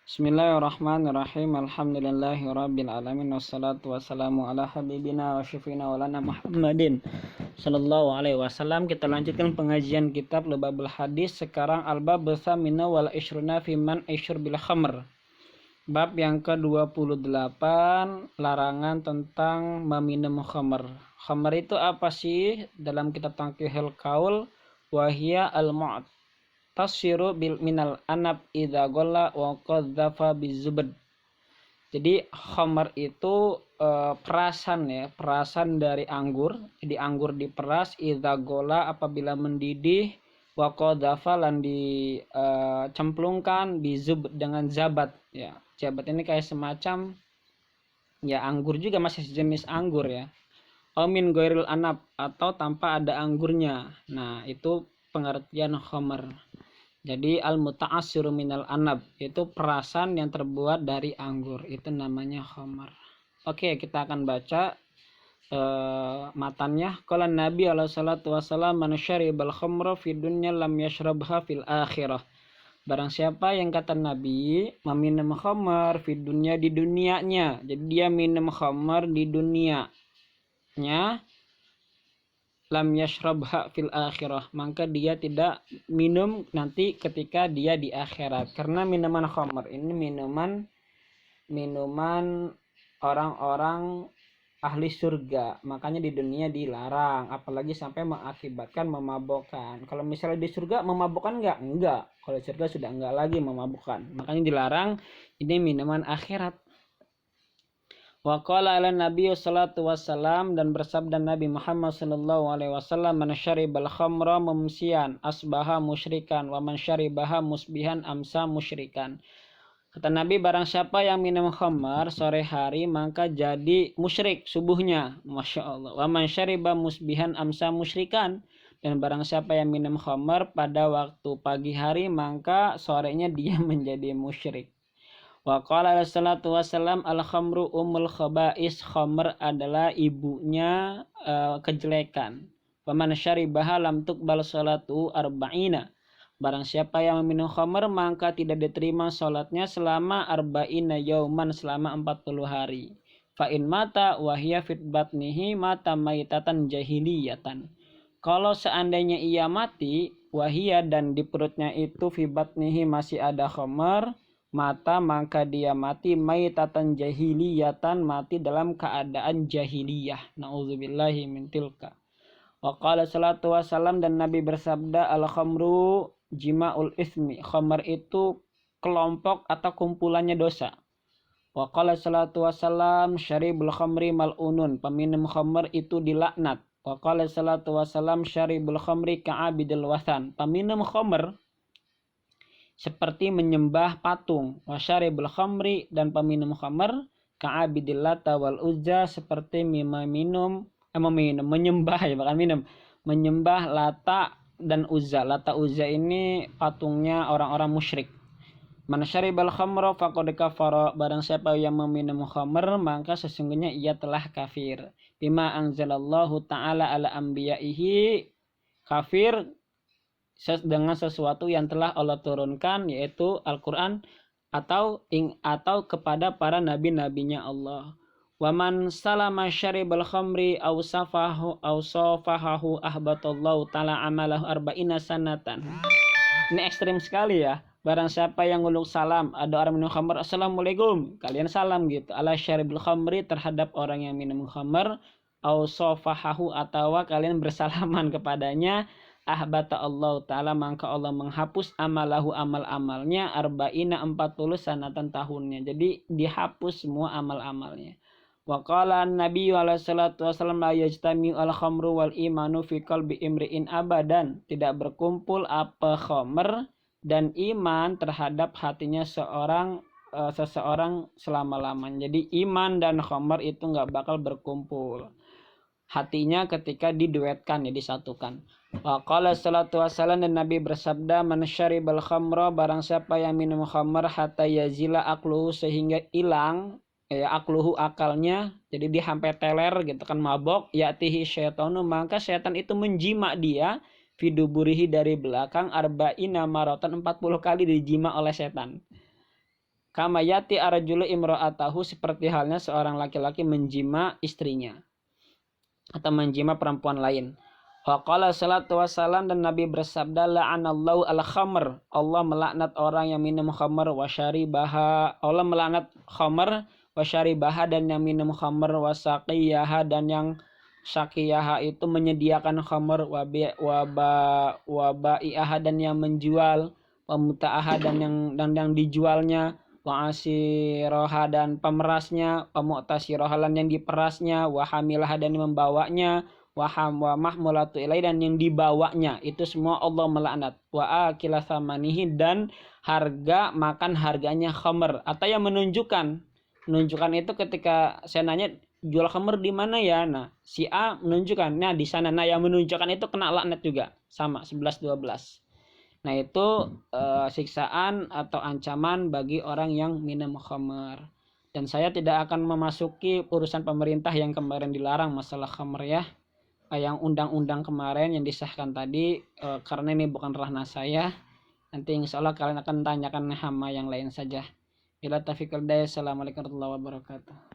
Bismillahirrahmanirrahim. Alhamdulillahirabbil alamin wassalatu wassalamu ala habibina wa syafiina walana Muhammadin sallallahu alaihi wasallam. Kita lanjutkan pengajian kitab Lubabul Hadis. Sekarang al-bab tsamina wal ishruna fi man isyur bil khamr. Bab yang ke-28, larangan tentang meminum khamr. Khamr itu apa sih? Dalam kitab Tanqihul Qaul, wahia al-mu'at tasiru bil minal anab idza golla wa qadzafa bizubad. Jadi khamar itu perasan ya, perasan dari anggur. Jadi anggur diperas idza golla apabila mendidih, wa qadzafa lan dicemplungkan bizub dengan zabat ya. Zabat ini kayak semacam ya anggur juga, masih sejenis anggur ya. Min ghairil anab atau tanpa ada anggurnya. Nah, itu pengertian khamar. Jadi al-muta'assiru minal anab itu perasan yang terbuat dari anggur, itu namanya khamar. Oke, kita akan baca matannya. Qala Nabi alaihi salatu wasallam, man syaribal khamra fid dunya lam yashrabha fil akhirah. Barang siapa yang kata Nabi meminum khamar fid dunya, di dunianya. Jadi dia minum khamar di dunianya, lam yashrabha fil akhirah, maka dia tidak minum nanti ketika dia di akhirat. Karena minuman khamr ini minuman orang-orang ahli surga, makanya di dunia dilarang, apalagi sampai mengakibatkan memabukkan. Kalau misalnya di surga memabukkan enggak, kalau di surga sudah enggak lagi memabukkan, makanya dilarang. Ini minuman akhirat. Wa qala ala Nabi sallallahu wasallam, dan bersabda Nabi Muhammad sallallahu alaihi wasallam, man syaribal khamra mumsian asbaha musyrikan wa man syaribaha musbihan amsa musyrikan. Kata Nabi, barang siapa yang minum khamar sore hari maka jadi musyrik subuhnya. Masya Allah. Wa man syariba musbihan amsa musyrikan, dan barang siapa yang minum khamar pada waktu pagi hari maka sorenya dia menjadi musyrik. Wa qala sallallahu wasallam, al khamru umul khaba'is, khamr adalah ibunya kejelekan. Wa man syaribaha lam tuqbal salatu arba'ina, barang siapa yang meminum khamr maka tidak diterima salatnya selama arba'ina yauman, selama 40 hari. Fa in mata wa hiya fit batnihi mata maitatan jahiliyatan. Kalau seandainya ia mati wahia, dan di perutnya itu fi batnihi masih ada khamr, maka dia mati maitatan jahiliyatan, mati dalam keadaan jahiliyah. Nauzubillahi min tilka. Wa qala salatu wasallam, dan Nabi bersabda, al khamru jima'ul ismi, khamar itu kelompok atau kumpulannya dosa. Wa qala salatu wasallam, syaribul khamri mal'unun, peminum khamar itu dilaknat. Wa qala salatu wasallam, syaribul khamri ka'abidil wathan, peminum khamar seperti menyembah patung. Wasyaribul khamri, dan peminum khamr ka'abidil lata wal uzza, seperti menyembah ya, bukan minum, menyembah lata dan uzza. Lata uzza ini patungnya orang-orang musyrik. Man syaribal khamra faqad kafara, barang siapa yang meminum khamr maka sesungguhnya ia telah kafir. Bima anzalallahu ta'ala ala anbiya'ihi, kafir dengan sesuatu yang telah Allah turunkan, yaitu Al-Quran, atau kepada para nabi-nabinya Allah. Wa man salama syaribal khamri aw safahahu ahbatallahu ta'ala amalahu arba'ina sanatan. Ini ekstrim sekali ya. Barang siapa yang nguluk salam, ada orang minum khamr, assalamualaikum, kalian salam gitu, ala syaribul khamri, terhadap orang yang minum khamr, aw safahahu, atau kalian bersalaman kepadanya, ahbata Allah ta'ala, maka Allah menghapus amalahu, amal-amalnya, arba'ina 40 sanatan tahunnya. Jadi dihapus semua amal-amalnya. Wa qala Nabi alaihi salatu wasallam, la yajtami al khamru wal imanu fi qalbi imri'in abadan, tidak berkumpul apa khamr dan iman terhadap hatinya seseorang selama-lamanya. Jadi iman dan khamr itu enggak bakal berkumpul hatinya ketika diduetkan, ya, disatukan. Wa qala salatu wasallam, dan Nabi bersabda, man syaribal khamra, barang siapa yang minum khamr hatta yazila akluhu, sehingga hilang akluhu, akalnya, jadi dia sampai teler gitu kan, mabok, ya'tihi syaitanu, maka setan itu menjima dia fiduburihi, dari belakang, arba'ina maratan, 40 kali dijima oleh setan. Kama yati arjulu imra'atahu, seperti halnya seorang laki-laki menjima istrinya atau menjima perempuan lain. Waqala salatu wassalam, dan Nabi bersabda, la'anallahu al-khamr, Allah melaknat orang yang minum khamr wa syaribaha, Allah melaknat khamr wa syaribaha, dan yang minum khamr, wa saqiyaha, dan yang saqiyaha itu menyediakan khamr, wa bai'aha, dan yang menjual, wa muta'aha, dan yang dijualnya, wa asiroha, dan pemerasnya, wa mu'tasiroha, dan yang diperasnya, wa hamilaha, dan yang membawanya, wa mahmulatu ilai, dan yang dibawanya. Itu semua Allah melaknat. Wa akila thamanihi, dan makan harganya khamr. Atau yang menunjukkan itu ketika saya nanya jual khamr di mana ya, nah si A menunjukkan, nah di sana. Nah yang menunjukkan itu kena laknat juga, sama 11-12. Nah itu siksaan atau ancaman bagi orang yang minum khamr. Dan saya tidak akan memasuki urusan pemerintah yang kemarin dilarang masalah khamr ya, yang undang-undang kemarin yang disahkan tadi, karena ini bukan ranah saya. Nanti insya Allah kalian akan tanyakan hama yang lain saja. Bila taufiq wal hidayah. Assalamualaikum warahmatullahi wabarakatuh.